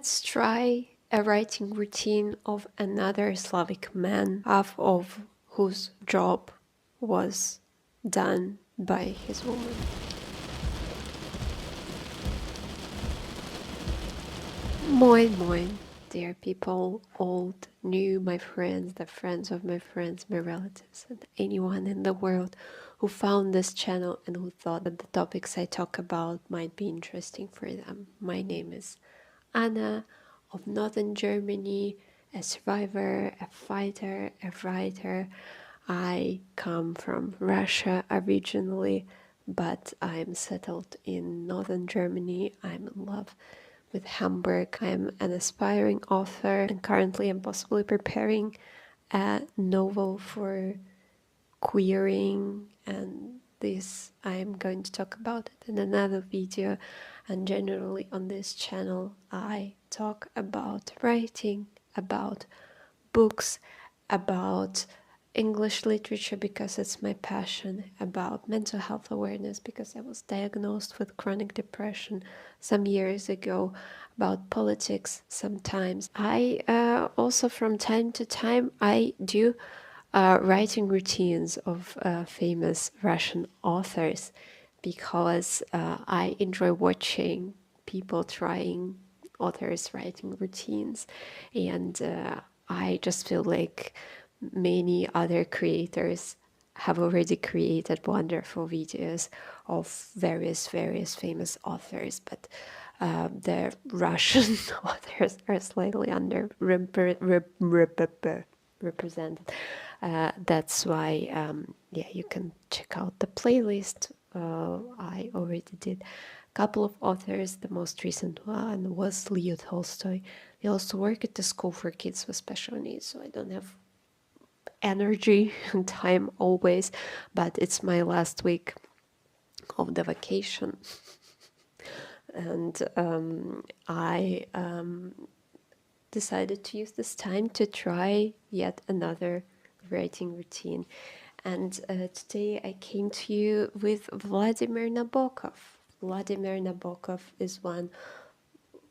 let's try a writing routine of another Slavic man, half of whose job was done by his woman. Moin moin, dear people, old, new, my friends, the friends of my friends, my relatives, and anyone in the world who found this channel and who thought that the topics I talk about might be interesting for them. My name is Anna of Northern Germany, a survivor, a fighter, a writer. I come from Russia originally, but I'm settled in Northern Germany. I'm in love with Hamburg. I'm an aspiring author, and currently I'm possibly preparing a novel for queering, and this I'm going to talk about it in another video. And generally on this channel I talk about writing, about books, about English literature because it's my passion, about mental health awareness because I was diagnosed with chronic depression some years ago, about politics sometimes. I also from time to time I do writing routines of famous Russian authors because I enjoy watching people trying authors writing routines, and I just feel like many other creators have already created wonderful videos of various famous authors, but the Russian authors are slightly represented. That's why, yeah, you can check out the playlist. I already did a couple of authors. The most recent one was Leo Tolstoy. I also work at the school for kids with special needs, so I don't have energy and time always, but it's my last week of the vacation. And I decided to use this time to try yet another writing routine. And today I came to you with Vladimir Nabokov. Vladimir Nabokov is one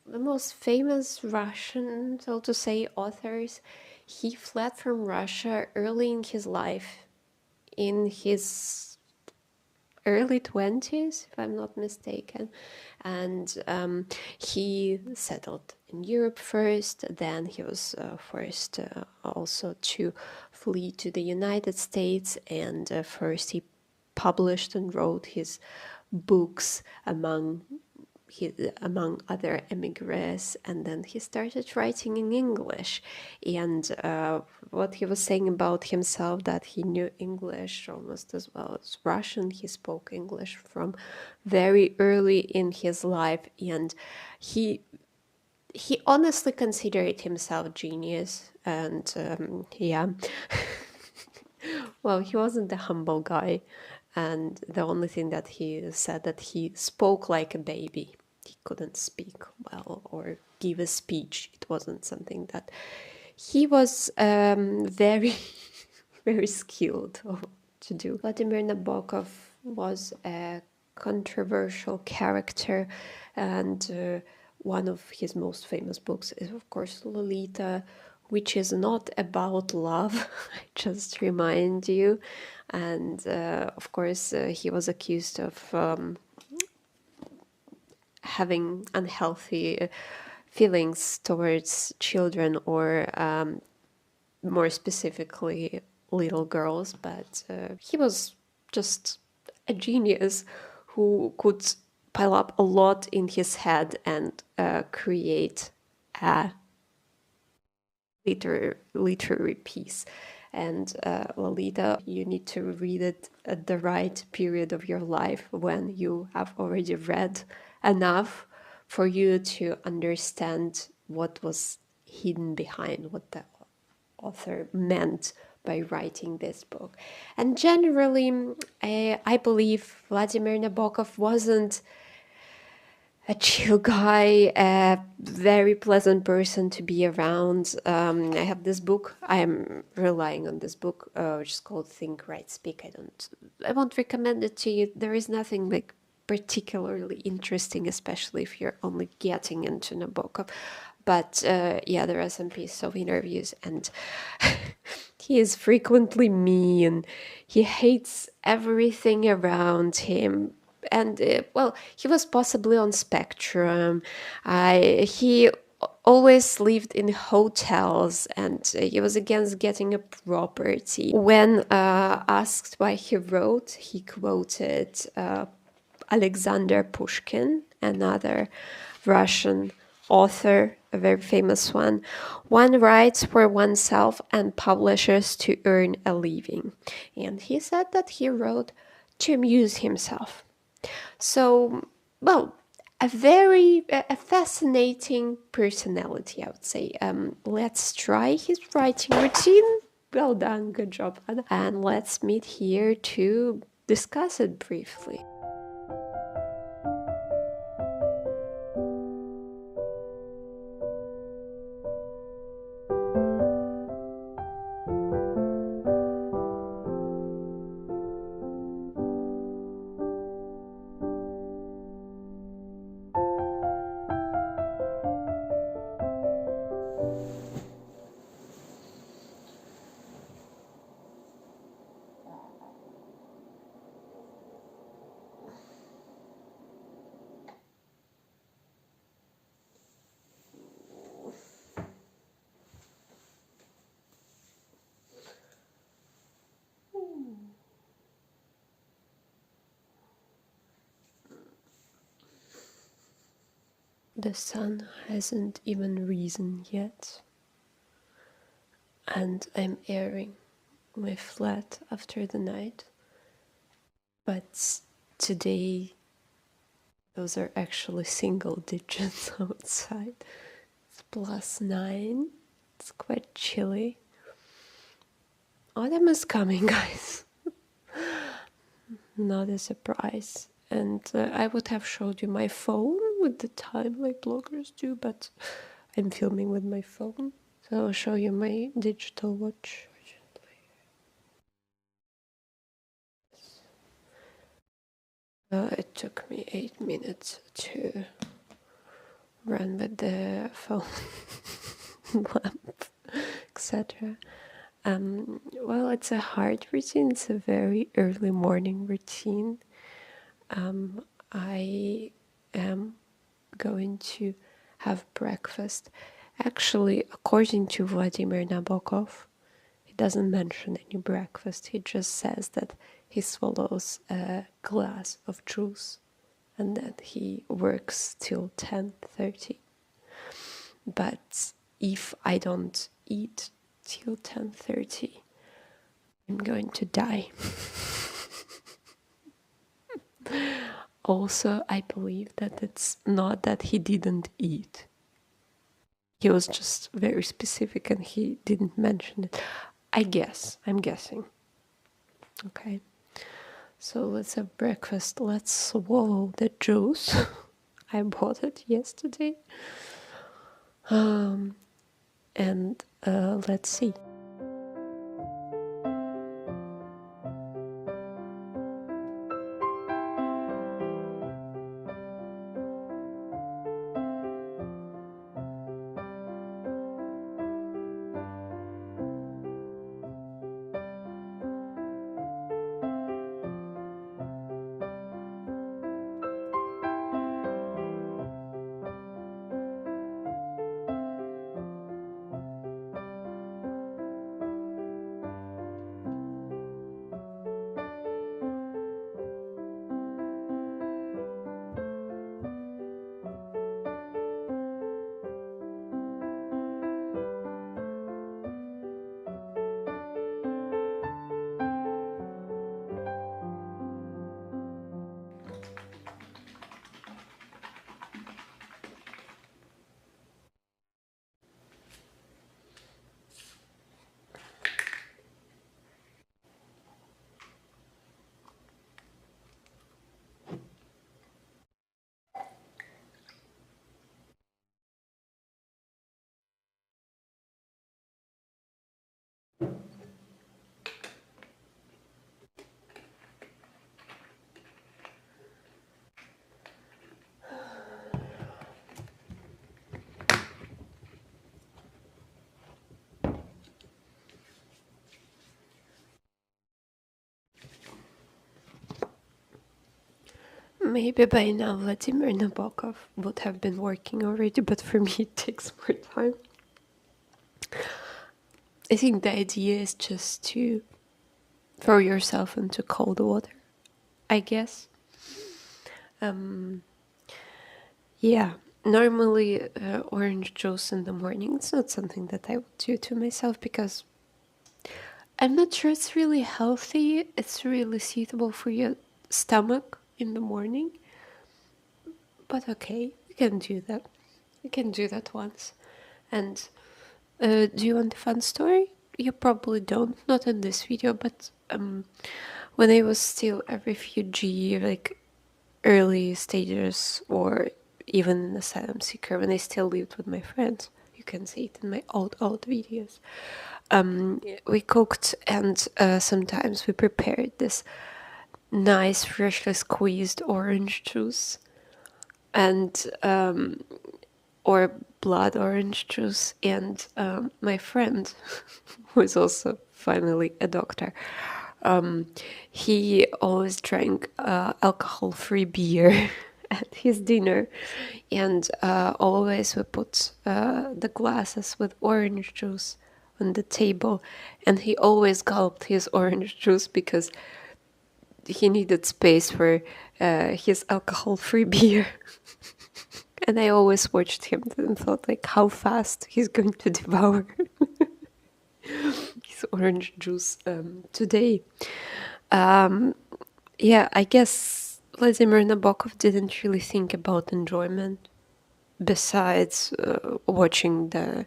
of the most famous Russian, so to say, authors. He fled from Russia early in his life, in his early 20s, if I'm not mistaken. And he settled in Europe first, then he was forced also to flee to the United States, and first he published and wrote his books among other immigrants, and then he started writing in English. And what he was saying about himself, that he knew English almost as well as Russian. He spoke English from very early in his life, and he honestly considered himself genius. And yeah, well, he wasn't a humble guy, and the only thing that he said, that he spoke like a baby. He couldn't speak well or give a speech. It wasn't something that he was very very skilled to do. Vladimir Nabokov was a controversial character, and one of his most famous books is, of course, Lolita, which is not about love, I just remind you. And of course, he was accused of having unhealthy feelings towards children, or more specifically little girls, but he was just a genius who could pile up a lot in his head and create a literary piece. And Lolita, you need to read it at the right period of your life, when you have already read enough for you to understand what was hidden behind, what the author meant by writing this book. And generally, I believe Vladimir Nabokov wasn't a chill guy, a very pleasant person to be around. I have this book, I am relying on this book, which is called Think, Write, Speak. I won't recommend it to you. There is nothing like particularly interesting, especially if you're only getting into Nabokov. But yeah, there are some pieces of interviews, and he is frequently mean. He hates everything around him. And well, he was possibly on spectrum. He always lived in hotels, and he was against getting a property. When asked why he wrote, he quoted Alexander Pushkin, another Russian author, a very famous one. One writes for oneself and publishes to earn a living. And he said that he wrote to amuse himself. So, well, a fascinating personality, I would say. Let's try his writing routine. Well done, good job, Anna. And let's meet here to discuss it briefly. The sun hasn't even risen yet, and I'm airing my flat after the night. But today, those are actually single digits outside. It's +9. It's quite chilly. Autumn is coming, guys. Not a surprise. And I would have showed you my phone with the time like bloggers do, but I'm filming with my phone. So I'll show you my digital watch. It took me 8 minutes to run with the phone lamp, etc. Well, it's a hard routine. It's a very early morning routine. I am going to have breakfast. Actually, according to Vladimir Nabokov, he doesn't mention any breakfast. He just says that he swallows a glass of juice and that he works till 10:30. But if I don't eat till 10:30, I'm going to die. Also, I believe that it's not that he didn't eat. He was just very specific and he didn't mention it. I'm guessing. Okay. So let's have breakfast. Let's swallow the juice. I bought it yesterday. And let's see. Maybe by now Vladimir Nabokov would have been working already, but for me it takes more time. I think the idea is just to throw yourself into cold water, I guess. Yeah, normally orange juice in the morning, it's not something that I would do to myself because I'm not sure it's really healthy. It's really suitable for your stomach in the morning. But okay, we can do that. We can do that once. And do you want a fun story? You probably don't, not in this video, but when I was still a refugee, like early stages or even an asylum seeker, when I still lived with my friends, you can see it in my old videos. We cooked and sometimes we prepared this nice freshly squeezed orange juice and or blood orange juice, and my friend who is also finally a doctor, he always drank alcohol-free beer at his dinner, and always we put the glasses with orange juice on the table, and he always gulped his orange juice because he needed space for his alcohol-free beer. And I always watched him and thought, like, how fast he's going to devour his orange juice today. Yeah, I guess Vladimir Nabokov didn't really think about enjoyment besides watching the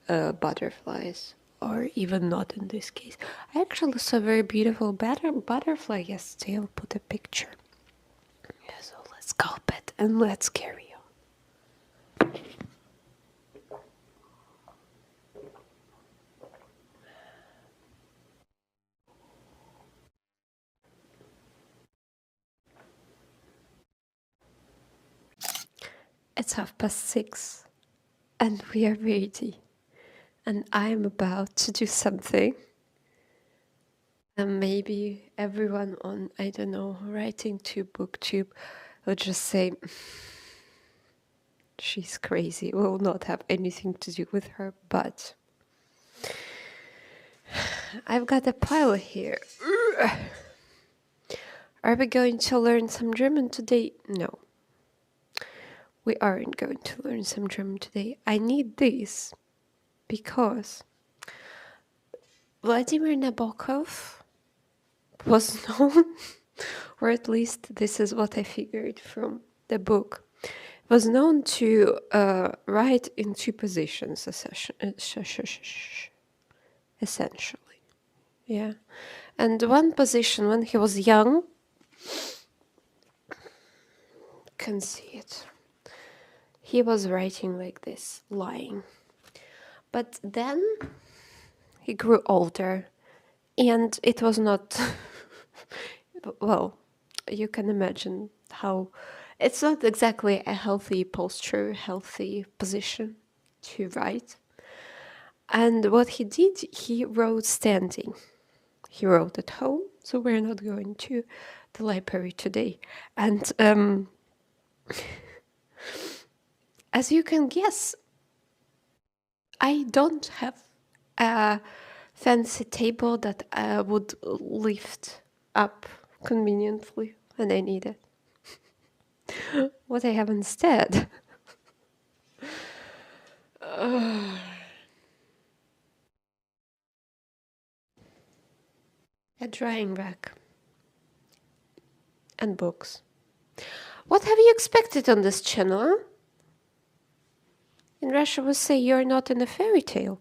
butterflies, or even not in this case. I actually saw a very beautiful butterfly yesterday. I'll put a picture. Yeah, so let's gulp it and let's carry on. It's 6:30 and we are ready, and I'm about to do something. And maybe everyone on, I don't know, writing to booktube will just say, she's crazy, will not have anything to do with her, but I've got a pile here. Are we going to learn some German today? No. We aren't going to learn some German today. I need this because Vladimir Nabokov was known, or at least this is what I figured from the book, was known to write in two positions, essentially. Yeah. And one position, when he was young, can see it. He was writing like this, lying. But then he grew older, and it was not, well, you can imagine how it's not exactly a healthy posture, healthy position to write. And what he did, he wrote standing. He wrote at home, so we're not going to the library today. And as you can guess, I don't have a fancy table that I would lift up conveniently when I need it. What I have instead, a drying rack and books. What have you expected on this channel? Huh? In Russia we say you're not in a fairy tale.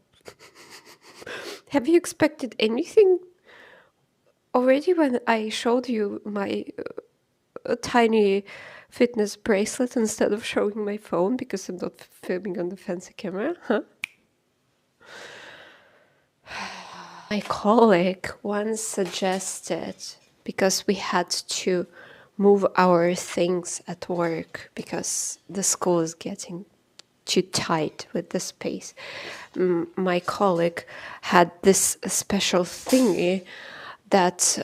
Have you expected anything already when I showed you my tiny fitness bracelet instead of showing my phone because I'm not filming on the fancy camera? Huh? My colleague once suggested, because we had to move our things at work because the school is getting too tight with the space. My colleague had this special thingy that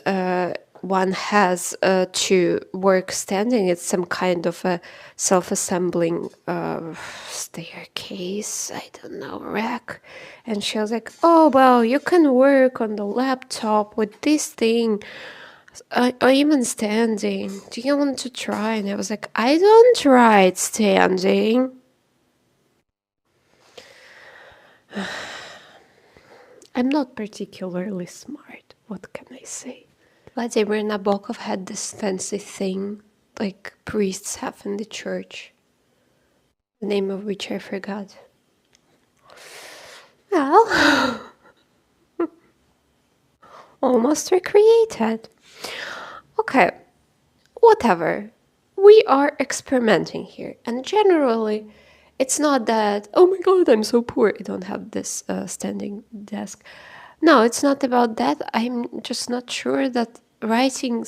one has to work standing. It's some kind of a self-assembling staircase, I don't know, rack. And she was like, oh, well, you can work on the laptop with this thing, or even standing. Do you want to try? And I was like, I don't write standing. I'm not particularly smart. What can I say? Vladimir Nabokov had this fancy thing like priests have in the church, the name of which I forgot. Well, almost recreated. Okay, whatever. We are experimenting here, and generally, it's not that, oh my god, I'm so poor, I don't have this standing desk. No, it's not about that. I'm just not sure that writing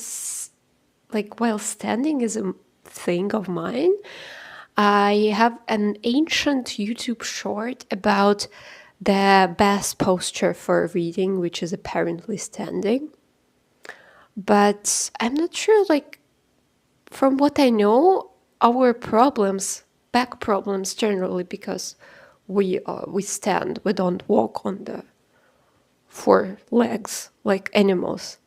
like while standing is a thing of mine. I have an ancient YouTube short about the best posture for reading, which is apparently standing. But I'm not sure, like, from what I know, our problems, back problems generally, because we stand, we don't walk on the four legs like animals,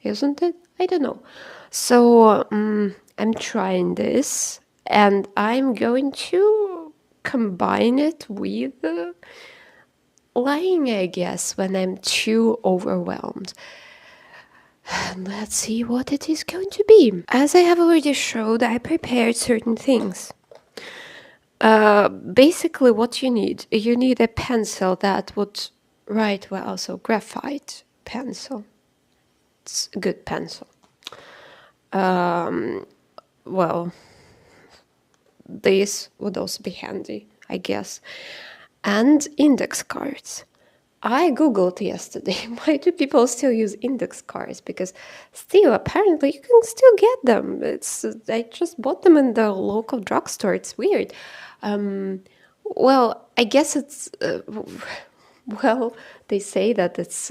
isn't it? I don't know. So I'm trying this, and I'm going to combine it with lying, I guess, when I'm too overwhelmed. And let's see what it is going to be. As I have already showed, I prepared certain things. Basically, what you need a pencil that would write well, so graphite pencil. It's a good pencil. Well, this would also be handy, I guess. And index cards. I googled yesterday, why do people still use index cards? Because still, apparently, you can still get them. I just bought them in the local drugstore. It's weird. Well, I guess it's... well, they say that it's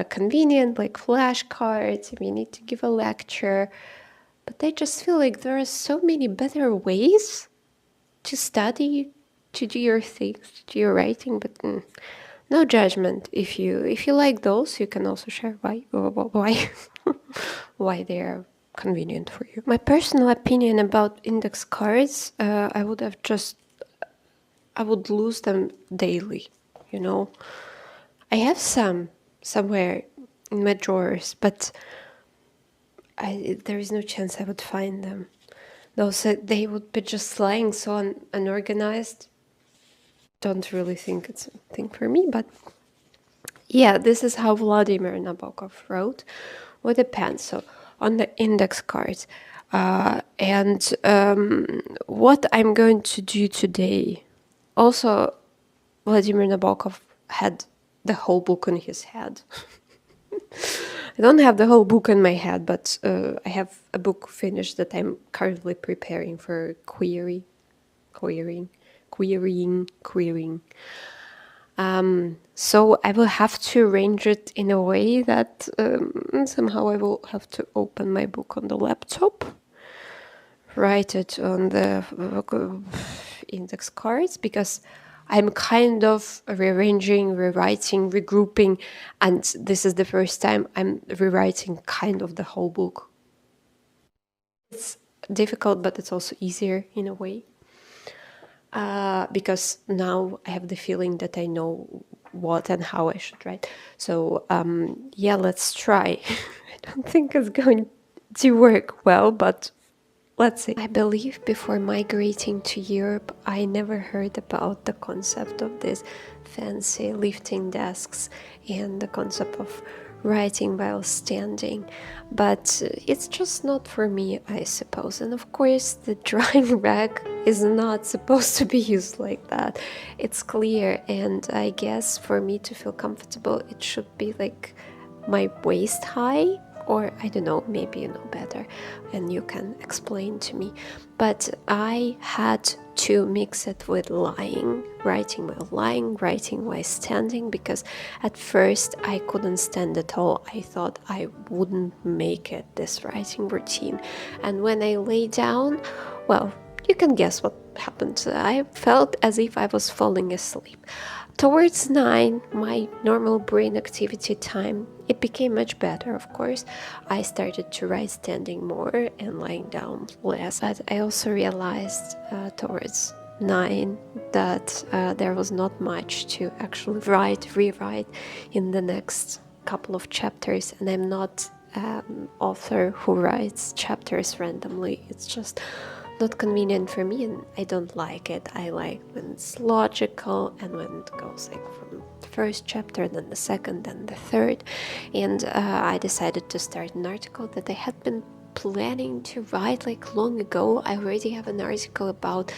convenient, like flashcards, if you need to give a lecture. But I just feel like there are so many better ways to study, to do your things, to do your writing, but no judgment. If you like those, you can also share why why they are convenient for you. My personal opinion about index cards, I would lose them daily, you know. I have some somewhere in my drawers, but there is no chance I would find them. Those they would be just lying so unorganized. Don't really think it's a thing for me, but yeah, this is how Vladimir Nabokov wrote with a pencil on the index cards. And what I'm going to do today, also Vladimir Nabokov had the whole book in his head. I don't have the whole book in my head, but I have a book finished that I'm currently preparing for querying. So I will have to arrange it in a way that somehow I will have to open my book on the laptop, write it on the index cards, because I'm kind of rearranging, rewriting, regrouping, and this is the first time I'm rewriting kind of the whole book. It's difficult, but it's also easier in a way. Because now I have the feeling that I know what and how I should write. So yeah, let's try. I don't think it's going to work well, but let's see. I believe before migrating to Europe, I never heard about the concept of these fancy lifting desks and the concept of writing while standing, but it's just not for me, I suppose. And of course, the drying rack is not supposed to be used like that. It's clear, and I guess for me to feel comfortable, it should be like my waist high, or I don't know, maybe you know better and you can explain to me. But I had to mix it with writing while lying, writing while standing, because at first I couldn't stand at all. I thought I wouldn't make it, this writing routine. And when I lay down, well, you can guess what happened. I felt as if I was falling asleep. Towards 9, my normal brain activity time, it became much better, of course. I started to write standing more and lying down less. But I also realized towards 9 that there was not much to actually rewrite in the next couple of chapters. And I'm not author who writes chapters randomly. It's just not convenient for me, and I don't like it. I like when it's logical and when it goes like from the first chapter, then the second, then the third. And I decided to start an article that I had been planning to write like long ago. I already have an article about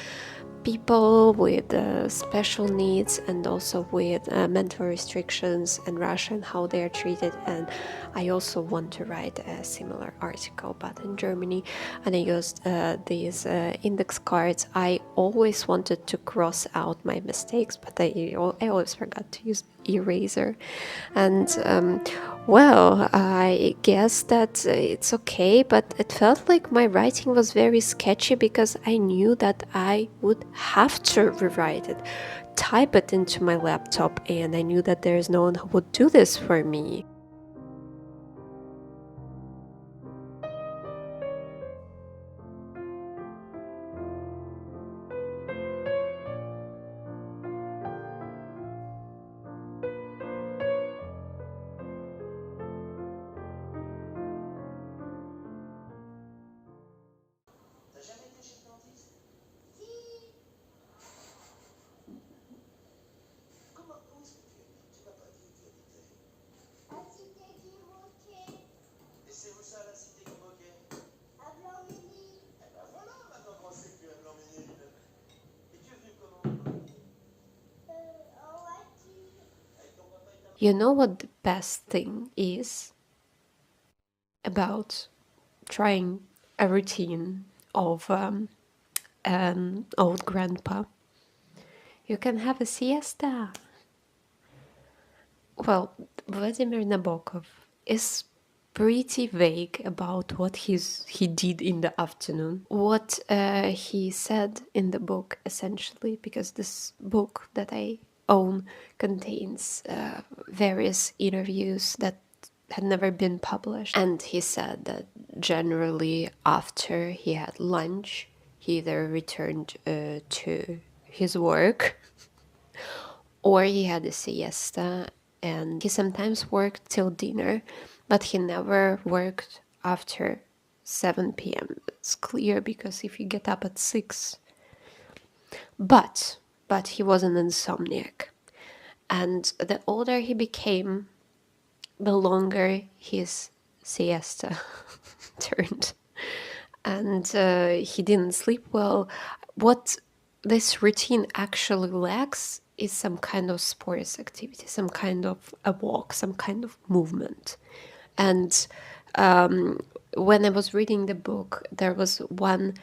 people with special needs and also with mental restrictions in Russia and how they are treated. And I also want to write a similar article, but in Germany. And I used these index cards. I always wanted to cross out my mistakes, but I always forgot to use eraser. And well, I guess that it's okay, but it felt like my writing was very sketchy because I knew that I would have to rewrite it, type it into my laptop, and I knew that there is no one who would do this for me. You know what the best thing is about trying a routine of an old grandpa? You can have a siesta. Well, Vladimir Nabokov is pretty vague about what he did in the afternoon. What he said in the book, essentially, because this book that I own contains various interviews that had never been published. And he said that generally after he had lunch, he either returned to his work or he had a siesta, and he sometimes worked till dinner, but he never worked after 7 p.m. It's clear because if you get up at 6. But he was an insomniac. And the older he became, the longer his siesta turned. And he didn't sleep well. What this routine actually lacks is some kind of sports activity, some kind of a walk, some kind of movement. And when I was reading the book, there was one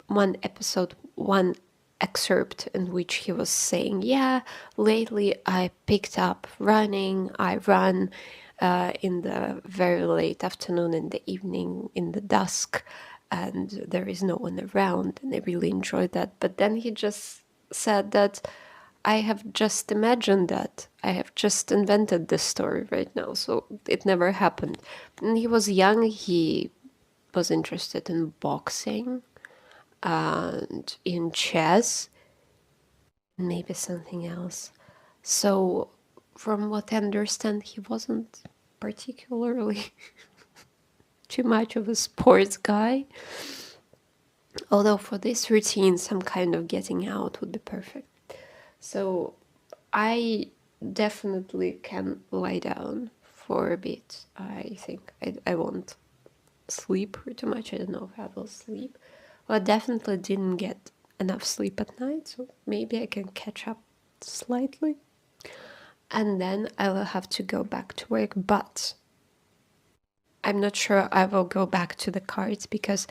episode, one excerpt in which he was saying, yeah, lately I picked up running. I run in the very late afternoon, in the evening, in the dusk, and there is no one around, and I really enjoyed that. But then he just said that I have just imagined that. I have just invented this story right now, so it never happened. When he was young, he was interested in boxing and in chess, maybe something else. So, from what I understand, he wasn't particularly too much of a sports guy. Although for this routine, some kind of getting out would be perfect. So, I definitely can lie down for a bit. I think I won't sleep too much. I don't know if I will sleep. Well, I definitely didn't get enough sleep at night, so maybe I can catch up slightly. And then I will have to go back to work. But I'm not sure I will go back to the cards because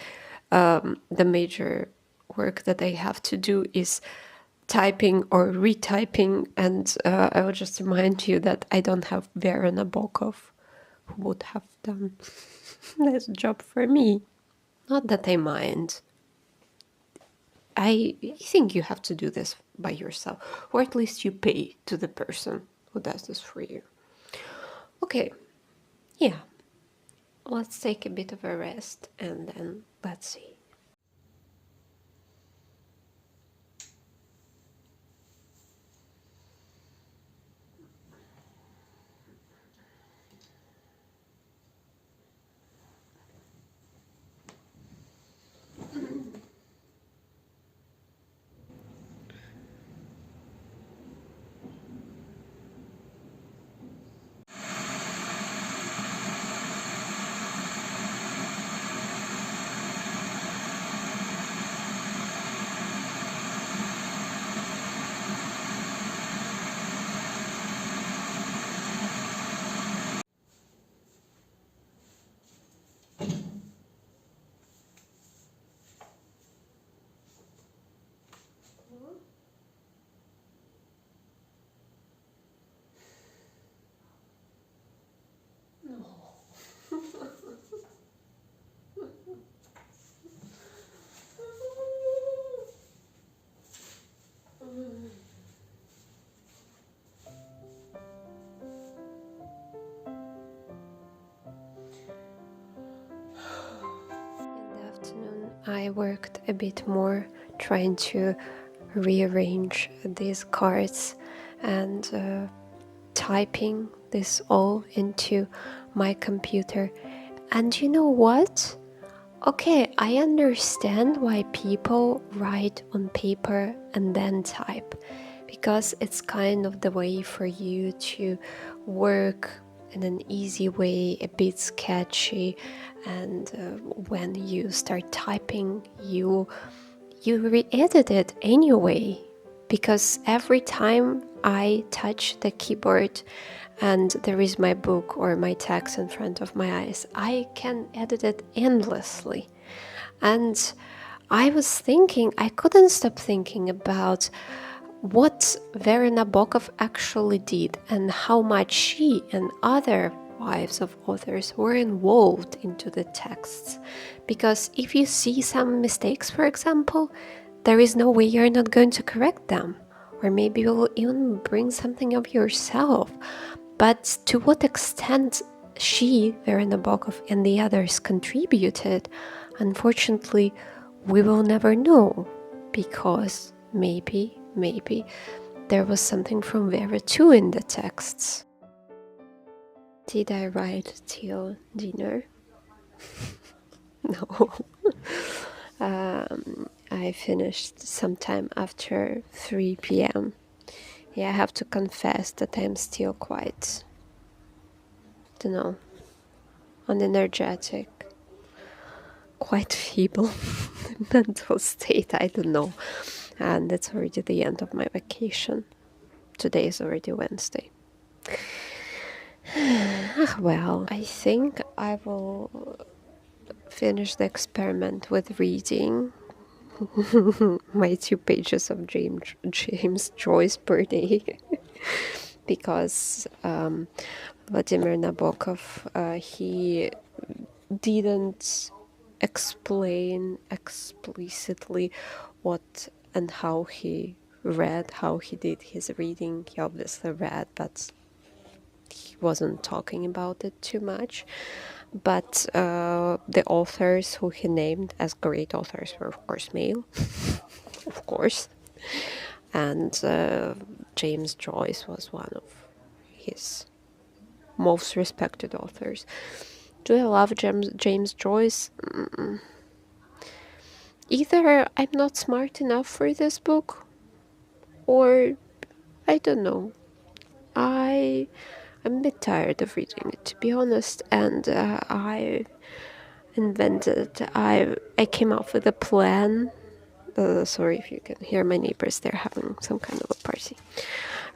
the major work that I have to do is typing or retyping, and I will just remind you that I don't have Vera Nabokov, who would have done this job for me. Not that I mind. I think you have to do this by yourself, or at least you pay to the person who does this for you. Okay, yeah, let's take a bit of a rest and then let's see. In the afternoon, I worked a bit more trying to rearrange these cards and typing this all into my computer. And you know what? Okay, I understand why people write on paper and then type, because it's kind of the way for you to work in an easy way, a bit sketchy, and when you start typing, you re-edit it anyway, because every time I touch the keyboard and there is my book or my text in front of my eyes, I can edit it endlessly. And I was thinking, I couldn't stop thinking about what Vera Nabokov actually did and how much she and other wives of authors were involved into the texts. Because if you see some mistakes, for example, there is no way you're not going to correct them. Or maybe you'll even bring something of yourself. But to what extent she, Vera Nabokov, and the others contributed, unfortunately, we will never know, because maybe there was something from Vera too in the texts. Did I write till dinner? No. I finished sometime after 3 p.m. Yeah, I have to confess that I'm still quite, don't know, unenergetic, quite feeble mental state, I don't know. And it's already the end of my vacation. Today is already Wednesday. Well, I think I will finish the experiment with reading my 2 pages of James Joyce per day. Because Vladimir Nabokov, he didn't explain explicitly what and how he read, how he did his reading. He obviously read, but he wasn't talking about it too much. But the authors who he named as great authors were, of course, male, of course. And James Joyce was one of his most respected authors. Do I love James Joyce? Either I'm not smart enough for this book, or I don't know. I'm a bit tired of reading it, to be honest, and I came up with a plan. Sorry if you can hear my neighbors, they're having some kind of a party.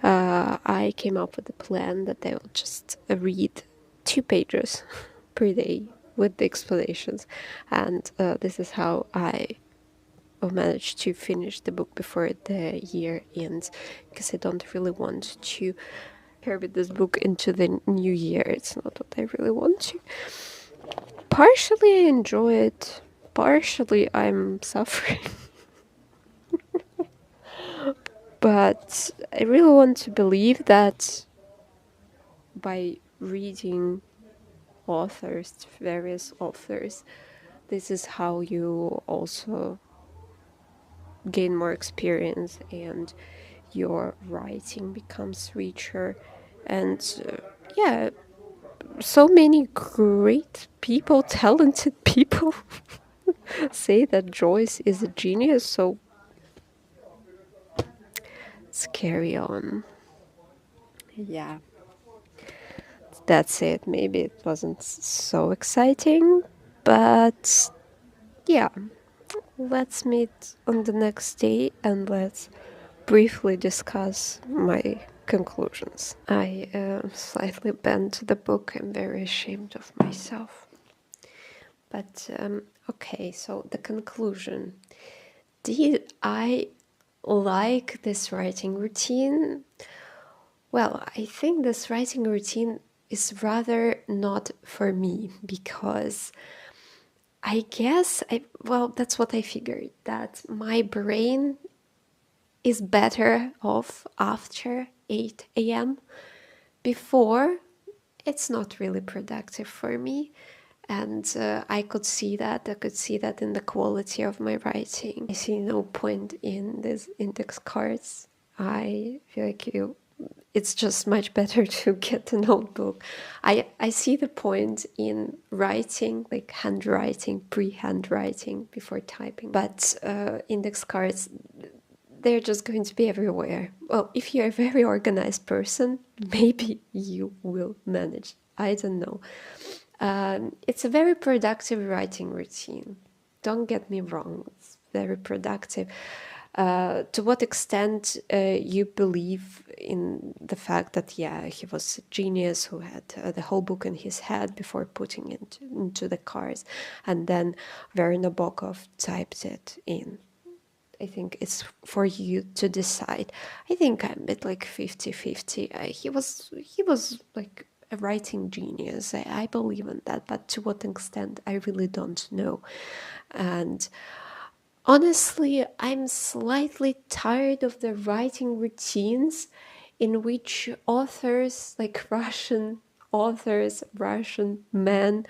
I came up with a plan that I will just read 2 pages per day with the explanations. And this is how I managed to finish the book before the year ends, because I don't really want to carry this book into the new year. It's not what I really want to. Partially I enjoy it, partially I'm suffering. But I really want to believe that by reading authors, various authors, this is how you also gain more experience and your writing becomes richer. And yeah, so many great people, talented people say that Joyce is a genius, so let's carry on. Yeah, that's it. Maybe it wasn't so exciting, but yeah, let's meet on the next day and let's briefly discuss my conclusions. I slightly bent the book. I'm very ashamed of myself. But okay, so the conclusion. Did I like this writing routine? Well, I think this writing routine is rather not for me, because I guess that's what I figured, that my brain is better off after 8 a.m. Before, it's not really productive for me. And I could see that. I could see that in the quality of my writing. I see no point in these index cards. I feel like it's just much better to get a notebook. I see the point in writing, like handwriting, pre-handwriting before typing. But index cards, they're just going to be everywhere. Well, if you're a very organized person, maybe you will manage. I don't know. It's a very productive writing routine. Don't get me wrong, it's very productive. To what extent you believe in the fact that, yeah, he was a genius who had the whole book in his head before putting it into the cards, and then Vera Nabokov typed it in. I think it's for you to decide. I think I'm a bit like 50-50. He was like a writing genius. I believe in that, but to what extent, I really don't know. And honestly, I'm slightly tired of the writing routines in which authors, like Russian authors, Russian men,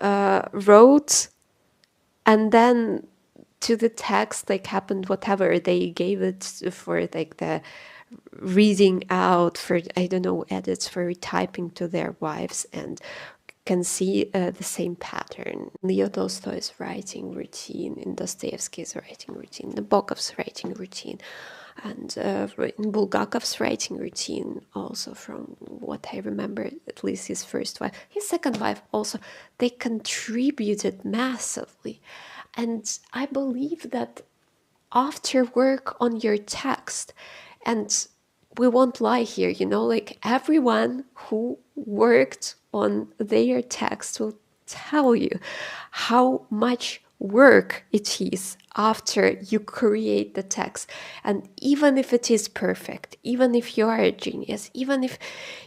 wrote, and then to the text, like, happened whatever. They gave it for like the reading out, for, I don't know, edits, for retyping to their wives, and can see the same pattern. Leo Tolstoy's writing routine, in Dostoevsky's writing routine, Nabokov's writing routine, and Bulgakov's writing routine also, from what I remember, at least his first wife. His second wife also, they contributed massively. And I believe that after work on your text, and we won't lie here, like, everyone who worked on their text will tell you how much work it is after you create the text. And even if it is perfect, even if you are a genius, even if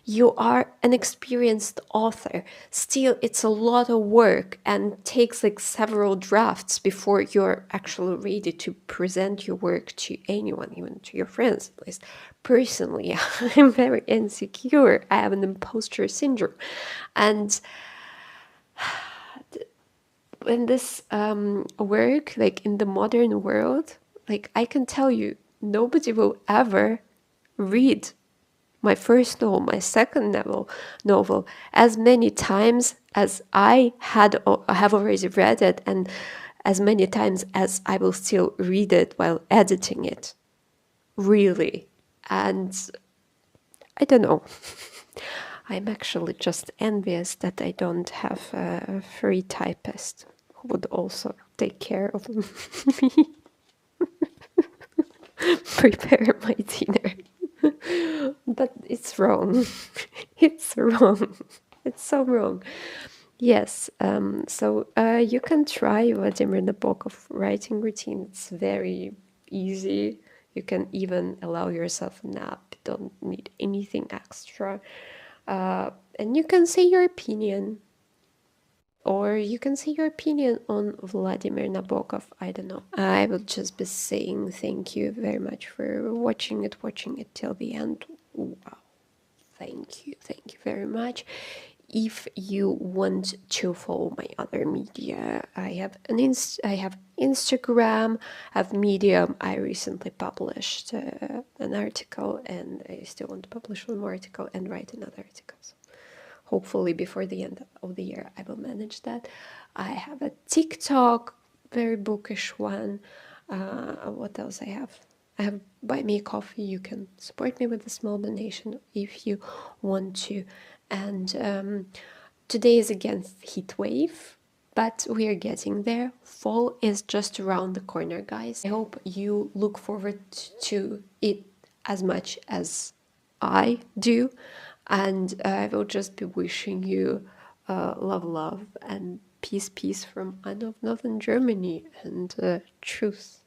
you are an experienced author, still it's a lot of work and takes like several drafts before you're actually ready to present your work to anyone, even to your friends. At least personally, I'm very insecure. I have an imposter syndrome. And in this work, like in the modern world, like, I can tell you, nobody will ever read my first novel, my second novel as many times as I have already read it, and as many times as I will still read it while editing it. Really. And I don't know. I'm actually just envious that I don't have a free typist who would also take care of me, prepare my dinner. But it's wrong. It's wrong. It's so wrong. Yes, so you can try Vladimir Nabokov writing routine. It's very easy. You can even allow yourself a nap. You don't need anything extra. And you can say your opinion, or you can say your opinion on Vladimir Nabokov. I don't know. I will just be saying thank you very much for watching it till the end. Wow. Thank you very much. If you want to follow my other media, I have Instagram, I have Medium. I recently published an article, and I still want to publish one more article and write another article. So hopefully before the end of the year, I will manage that. I have a TikTok, very bookish one. What else I have? I have Buy Me a Coffee. You can support me with a small donation if you want to. And today is against heat wave, but we are getting there. Fall is just around the corner, guys. I hope you look forward to it as much as I do. And I will just be wishing you love, and peace from Anna of Northern Germany, and truth.